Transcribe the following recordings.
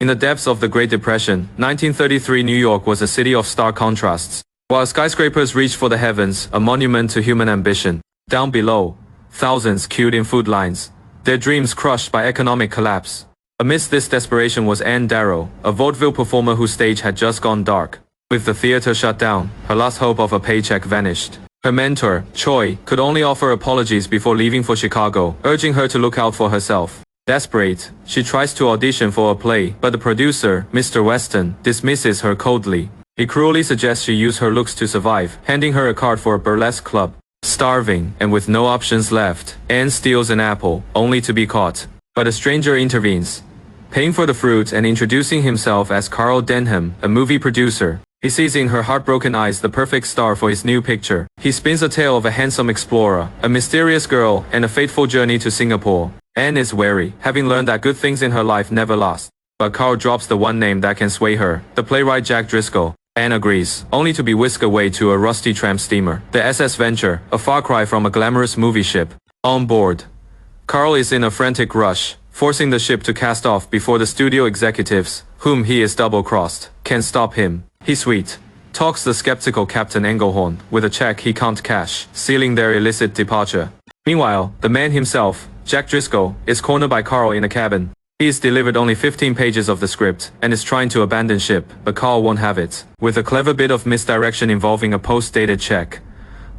In the depths of the Great Depression, 1933 New York was a city of stark contrasts. While skyscrapers reached for the heavens, a monument to human ambition, down below, thousands queued in food lines, their dreams crushed by economic collapse. Amidst this desperation was Anne Darrow, a vaudeville performer whose stage had just gone dark. With the theater shut down, her last hope of a paycheck vanished. Her mentor, Choi, could only offer apologies before leaving for Chicago, urging her to look out for herself. Desperate, she tries to audition for a play, but the producer, Mr. Weston, dismisses her coldly. He cruelly suggests she use her looks to survive, handing her a card for a burlesque club. Starving, and with no options left, Anne steals an apple, only to be caught. But a stranger intervenes, paying for the fruit and introducing himself as Carl Denham, a movie producer. He sees in her heartbroken eyes the perfect star for his new picture. He spins a tale of a handsome explorer, a mysterious girl, and a fateful journey to Singapore. Anne is wary, having learned that good things in her life never last. But Carl drops the one name that can sway her, the playwright Jack Driscoll. Anne agrees, only to be whisked away to a rusty tramp steamer, the SS Venture, a far cry from a glamorous movie ship. On board, Carl is in a frantic rush, forcing the ship to cast off before the studio executives, whom he is double-crossed, can stop him. He sweet talks the skeptical Captain Engelhorn with a check he can't cash, sealing their illicit departure. Meanwhile, the man himself, Jack Driscoll, is cornered by Carl in a cabin. He is delivered only 15 pages of the script and is trying to abandon ship, but Carl won't have it. With a clever bit of misdirection involving a post-dated check,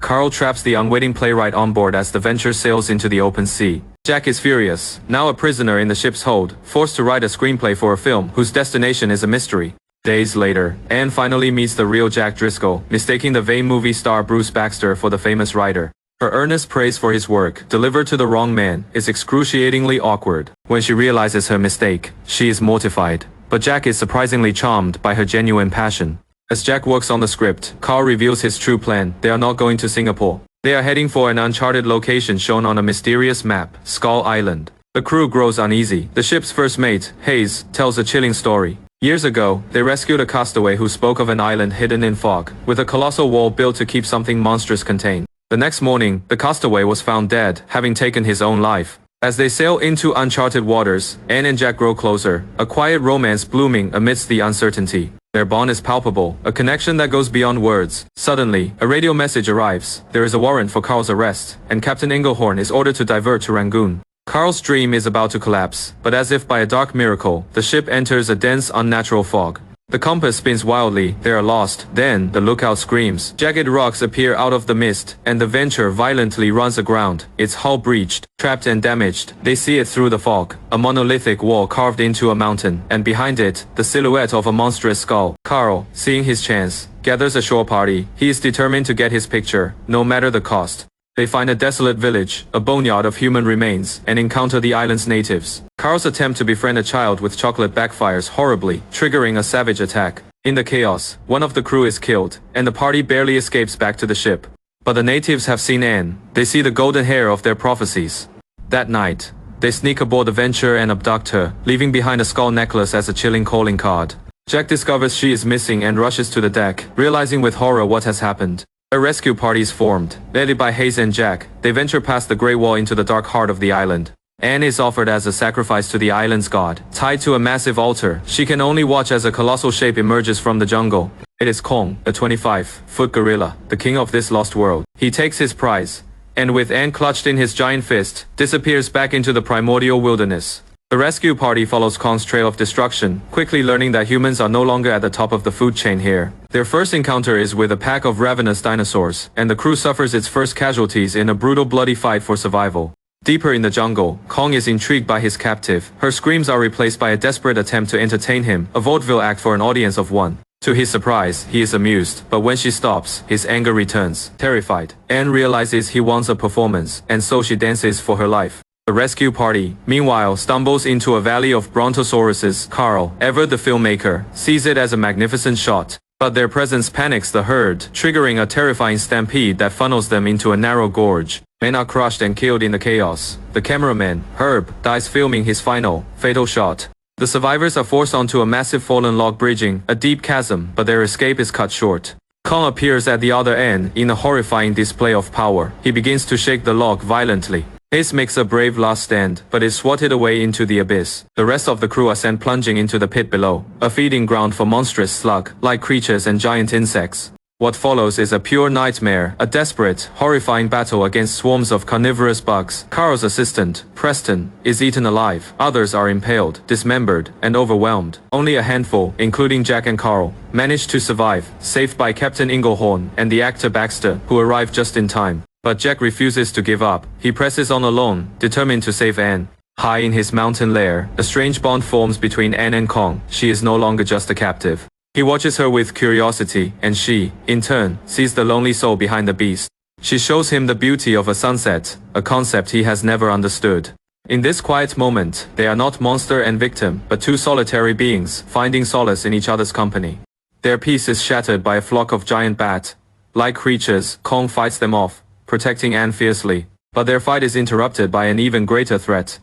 Carl traps the unwitting playwright on board as the Venture sails into the open sea. Jack is furious, now a prisoner in the ship's hold, forced to write a screenplay for a film whose destination is a mystery. Days later, Anne finally meets the real Jack Driscoll, mistaking the vain movie star Bruce Baxter for the famous writer. Her earnest praise for his work, delivered to the wrong man, is excruciatingly awkward. When she realizes her mistake, she is mortified. But Jack is surprisingly charmed by her genuine passion. As Jack works on the script, Carl reveals his true plan. They are not going to Singapore. They are heading for an uncharted location shown on a mysterious map, Skull Island. The crew grows uneasy. The ship's first mate, Hayes, tells a chilling story. Years ago, they rescued a castaway who spoke of an island hidden in fog, with a colossal wall built to keep something monstrous contained. The next morning, the castaway was found dead, having taken his own life. As they sail into uncharted waters, Anne and Jack grow closer, a quiet romance blooming amidst the uncertainty. Their bond is palpable, a connection that goes beyond words. Suddenly, a radio message arrives. There is a warrant for Carl's arrest, and Captain Engelhorn is ordered to divert to Rangoon. Carl's dream is about to collapse, but as if by a dark miracle, the ship enters a dense, unnatural fog. The compass spins wildly, they are lost. Then, the lookout screams. Jagged rocks appear out of the mist, and the Venture violently runs aground, its hull breached, trapped and damaged. They see it through the fog, a monolithic wall carved into a mountain, and behind it, the silhouette of a monstrous skull. Carl, seeing his chance, gathers a shore party. He is determined to get his picture, no matter the cost. They find a desolate village, a boneyard of human remains, and encounter the island's natives. Carl's attempt to befriend a child with chocolate backfires horribly, triggering a savage attack. In the chaos, one of the crew is killed, and the party barely escapes back to the ship. But the natives have seen Anne. They see the golden hair of their prophecies. That night, they sneak aboard the Venture and abduct her, leaving behind a skull necklace as a chilling calling card. Jack discovers she is missing and rushes to the deck, realizing with horror what has happened. A rescue party is formed. Led by Hayes and Jack, they venture past the Great Wall into the dark heart of the island. Anne is offered as a sacrifice to the island's god. Tied to a massive altar, she can only watch as a colossal shape emerges from the jungle. It is Kong, a 25-foot gorilla, the king of this lost world. He takes his prize, and with Anne clutched in his giant fist, disappears back into the primordial wilderness. The rescue party follows Kong's trail of destruction, quickly learning that humans are no longer at the top of the food chain here. Their first encounter is with a pack of ravenous dinosaurs, and the crew suffers its first casualties in a brutal bloody fight for survival. Deeper in the jungle, Kong is intrigued by his captive. Her screams are replaced by a desperate attempt to entertain him, a vaudeville act for an audience of one. To his surprise, he is amused, but when she stops, his anger returns. Terrified, Anne realizes he wants a performance, and so she dances for her life. The rescue party, meanwhile, stumbles into a valley of brontosauruses. Carl, ever the filmmaker, sees it as a magnificent shot. But their presence panics the herd, triggering a terrifying stampede that funnels them into a narrow gorge. Men are crushed and killed in the chaos. The cameraman, Herb, dies filming his final, fatal shot. The survivors are forced onto a massive fallen log bridging a deep chasm, but their escape is cut short. Kong appears at the other end in a horrifying display of power. He begins to shake the log violently. Ace makes a brave last stand, but is swatted away into the abyss. The rest of the crew are sent plunging into the pit below, a feeding ground for monstrous slug-like creatures and giant insects. What follows is a pure nightmare, a desperate, horrifying battle against swarms of carnivorous bugs. Carl's assistant, Preston, is eaten alive. Others are impaled, dismembered, and overwhelmed. Only a handful, including Jack and Carl, manage to survive, saved by Captain Inglehorn and the actor Baxter, who arrive just in time. But Jack refuses to give up. He presses on alone, determined to save Anne. High in his mountain lair, a strange bond forms between Anne and Kong. She is no longer just a captive. He watches her with curiosity, and she, in turn, sees the lonely soul behind the beast. She shows him the beauty of a sunset, a concept he has never understood. In this quiet moment, they are not monster and victim, but two solitary beings, finding solace in each other's company. Their peace is shattered by a flock of giant bat-like creatures. Kong fights them off, protecting Anne fiercely. But their fight is interrupted by an even greater threat.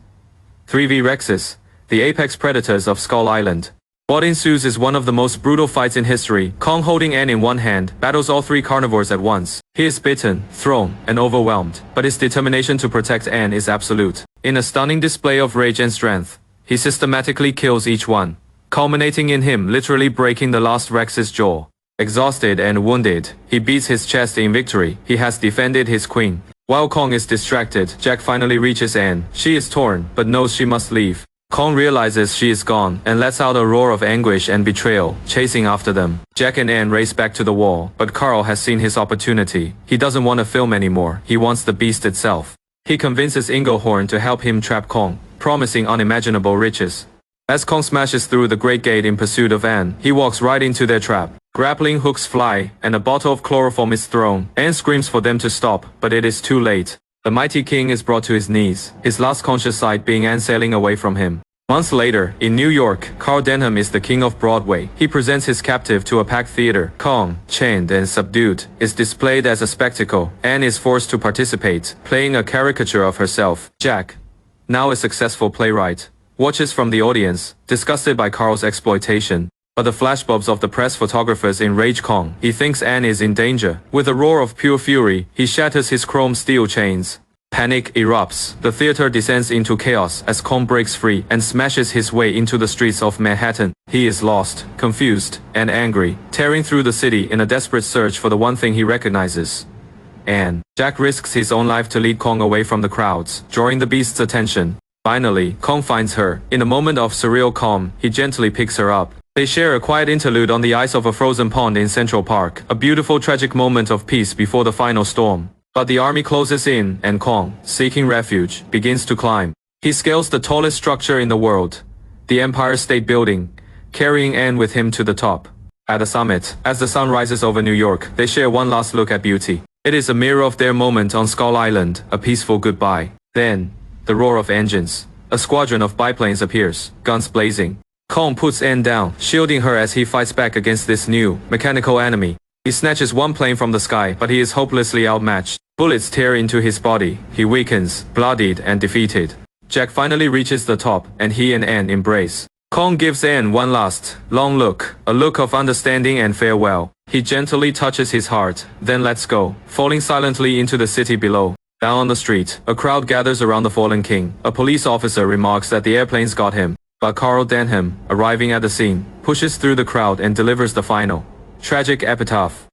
3V Rexes, the apex predators of Skull Island. What ensues is one of the most brutal fights in history. Kong, holding Anne in one hand, battles all three carnivores at once. He is bitten, thrown, and overwhelmed, but his determination to protect Anne is absolute. In a stunning display of rage and strength, he systematically kills each one, culminating in him literally breaking the last Rex's jaw. Exhausted and wounded, he beats his chest in victory. He has defended his queen. While Kong is distracted, Jack finally reaches Anne. She is torn, but knows she must leave. Kong realizes she is gone and lets out a roar of anguish and betrayal, chasing after them. Jack and Anne race back to the wall, but Carl has seen his opportunity. He doesn't want to film anymore. He wants the beast itself. He convinces Inglehorn to help him trap Kong, promising unimaginable riches. As Kong smashes through the great gate in pursuit of Anne, he walks right into their trap. Grappling hooks fly, and a bottle of chloroform is thrown. Anne screams for them to stop, but it is too late. The mighty king is brought to his knees, his last conscious sight being Anne sailing away from him. Months later, in New York, Carl Denham is the king of Broadway. He presents his captive to a packed theater. Kong, chained and subdued, is displayed as a spectacle. Anne is forced to participate, playing a caricature of herself. Jack, now a successful playwright, watches from the audience, disgusted by Carl's exploitation. But the flashbulbs of the press photographers enrage Kong. He thinks Anne is in danger. With a roar of pure fury, he shatters his chrome steel chains. Panic erupts. The theater descends into chaos as Kong breaks free and smashes his way into the streets of Manhattan. He is lost, confused, and angry, tearing through the city in a desperate search for the one thing he recognizes: Anne. Jack risks his own life to lead Kong away from the crowds, drawing the beast's attention. Finally, Kong finds her. In a moment of surreal calm, he gently picks her up. They share a quiet interlude on the ice of a frozen pond in Central Park, a beautiful tragic moment of peace before the final storm. But the army closes in, and Kong, seeking refuge, begins to climb. He scales the tallest structure in the world, the Empire State Building, carrying Anne with him to the top. At the summit, as the sun rises over New York, they share one last look at beauty. It is a mirror of their moment on Skull Island, a peaceful goodbye. Then, the roar of engines. A squadron of biplanes appears, guns blazing. Kong puts Anne down, shielding her as he fights back against this new, mechanical enemy. He snatches one plane from the sky, but he is hopelessly outmatched. Bullets tear into his body. He weakens, bloodied and defeated. Jack finally reaches the top, and he and Anne embrace. Kong gives Anne one last, long look, a look of understanding and farewell. He gently touches his heart, then lets go, falling silently into the city below. Down on the street, a crowd gathers around the fallen king. A police officer remarks that the airplanes got him. But Carl Denham, arriving at the scene, pushes through the crowd and delivers the final, tragic epitaph.